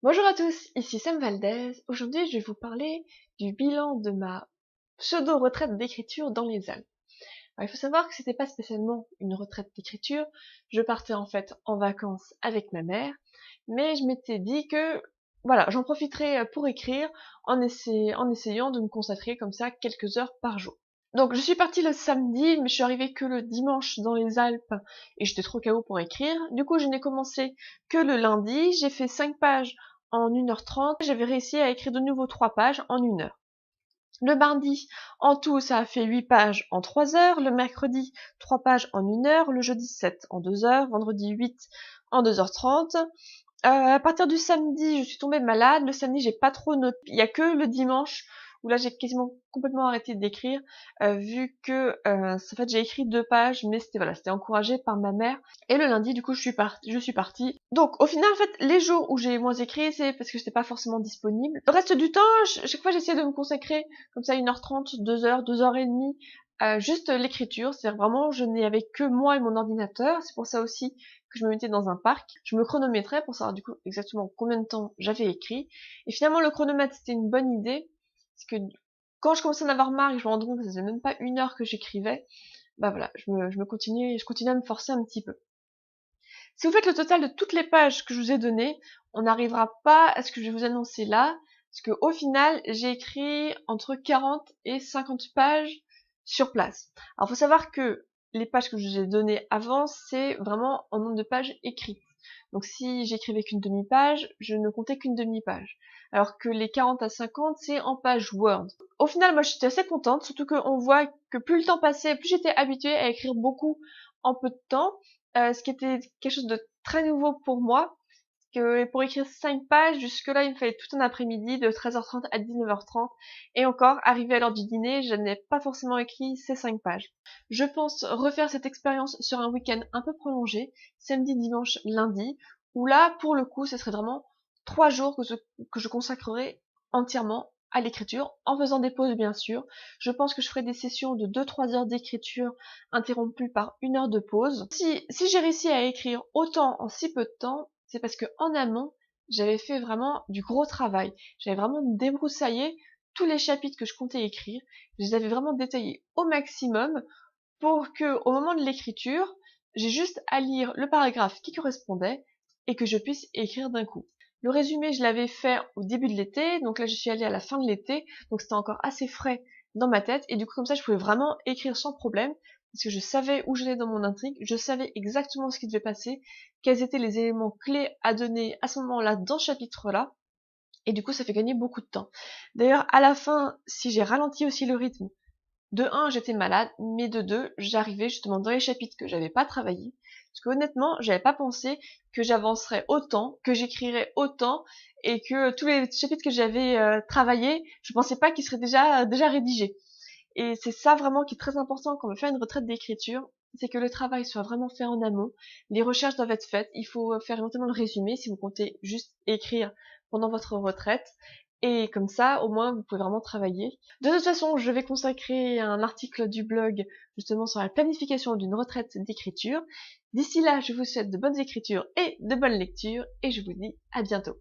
Bonjour à tous, ici Sam Valdez. Aujourd'hui, je vais vous parler du bilan de ma pseudo-retraite d'écriture dans les Alpes. Alors, il faut savoir que c'était pas spécialement une retraite d'écriture. Je partais en fait en vacances avec ma mère, mais je m'étais dit que voilà, j'en profiterais pour écrire en essayant de me consacrer comme ça quelques heures par jour. Donc je suis partie le samedi, mais je suis arrivée que le dimanche dans les Alpes et j'étais trop KO pour écrire. Du coup, je n'ai commencé que le lundi. J'ai fait 5 pages en 1h30. J'avais réussi à écrire de nouveau 3 pages en 1 heure. Le mardi, en tout, ça a fait 8 pages en 3 heures. Le mercredi, 3 pages en 1 heure. Le jeudi, 7 en 2 heures. Vendredi, 8 en 2h30. À partir du samedi, je suis tombée malade. Le samedi, j'ai pas trop noté. Il y a que le dimanche où là, j'ai quasiment complètement arrêté d'écrire, vu que, en fait, j'ai écrit 2 pages, mais c'était encouragé par ma mère. Et le lundi, du coup, je suis partie. Donc, au final, en fait, les jours où j'ai moins écrit, c'est parce que j'étais pas forcément disponible. Le reste du temps, chaque fois, j'essayais de me consacrer comme ça 1h30, 2 heures, 2 heures et demie, juste l'écriture. C'est-à-dire vraiment, je n'avais que moi et mon ordinateur. C'est pour ça aussi que je me mettais dans un parc. Je me chronométrais pour savoir du coup exactement combien de temps j'avais écrit. Et finalement, le chronomètre, c'était une bonne idée. Parce que quand je commençais à en avoir marre et que je me rendais compte que ça faisait même pas 1 heure que j'écrivais, bah voilà, je continuais à me forcer un petit peu. Si vous faites le total de toutes les pages que je vous ai données, on n'arrivera pas à ce que je vais vous annoncer là, parce que au final, j'ai écrit entre 40 et 50 pages sur place. Alors, faut savoir que les pages que je vous ai données avant, c'est vraiment en nombre de pages écrites. Donc, si j'écrivais qu'une demi-page, je ne comptais qu'une demi-page. Alors que les 40 à 50, c'est en page Word. Au final, moi, j'étais assez contente, surtout qu'on voit que plus le temps passait, plus j'étais habituée à écrire beaucoup en peu de temps. Ce qui était quelque chose de très nouveau pour moi, que pour écrire 5 pages, jusque-là, il me fallait tout un après-midi de 13h30 à 19h30, et encore, arrivé à l'heure du dîner, je n'ai pas forcément écrit ces 5 pages. Je pense refaire cette expérience sur un week-end un peu prolongé, samedi, dimanche, lundi, où là, pour le coup, ce serait vraiment 3 jours que je consacrerai entièrement à l'écriture, en faisant des pauses bien sûr. Je pense que je ferai des sessions de 2-3 heures d'écriture interrompues par 1 heure de pause. Si j'ai réussi à écrire autant en si peu de temps, c'est parce que en amont, j'avais fait vraiment du gros travail. J'avais vraiment débroussaillé tous les chapitres que je comptais écrire. Je les avais vraiment détaillés au maximum pour que, au moment de l'écriture, j'ai juste à lire le paragraphe qui correspondait et que je puisse écrire d'un coup. Le résumé, je l'avais fait au début de l'été, donc là je suis allée à la fin de l'été, donc c'était encore assez frais dans ma tête, et du coup comme ça je pouvais vraiment écrire sans problème, parce que je savais où j'allais dans mon intrigue, je savais exactement ce qui devait passer, quels étaient les éléments clés à donner à ce moment-là dans ce chapitre-là, et du coup ça fait gagner beaucoup de temps. D'ailleurs à la fin, si j'ai ralenti aussi le rythme, de un, j'étais malade, mais de deux, j'arrivais justement dans les chapitres que j'avais pas travaillé. Parce que honnêtement, j'avais pas pensé que j'avancerais autant, que j'écrirais autant, et que tous les chapitres que j'avais travaillés, je pensais pas qu'ils seraient déjà rédigés. Et c'est ça vraiment qui est très important quand on veut faire une retraite d'écriture, c'est que le travail soit vraiment fait en amont. Les recherches doivent être faites. Il faut faire éventuellement le résumé si vous comptez juste écrire pendant votre retraite. Et comme ça, au moins, vous pouvez vraiment travailler. De toute façon, je vais consacrer un article du blog justement sur la planification d'une retraite d'écriture. D'ici là, je vous souhaite de bonnes écritures et de bonnes lectures et je vous dis à bientôt.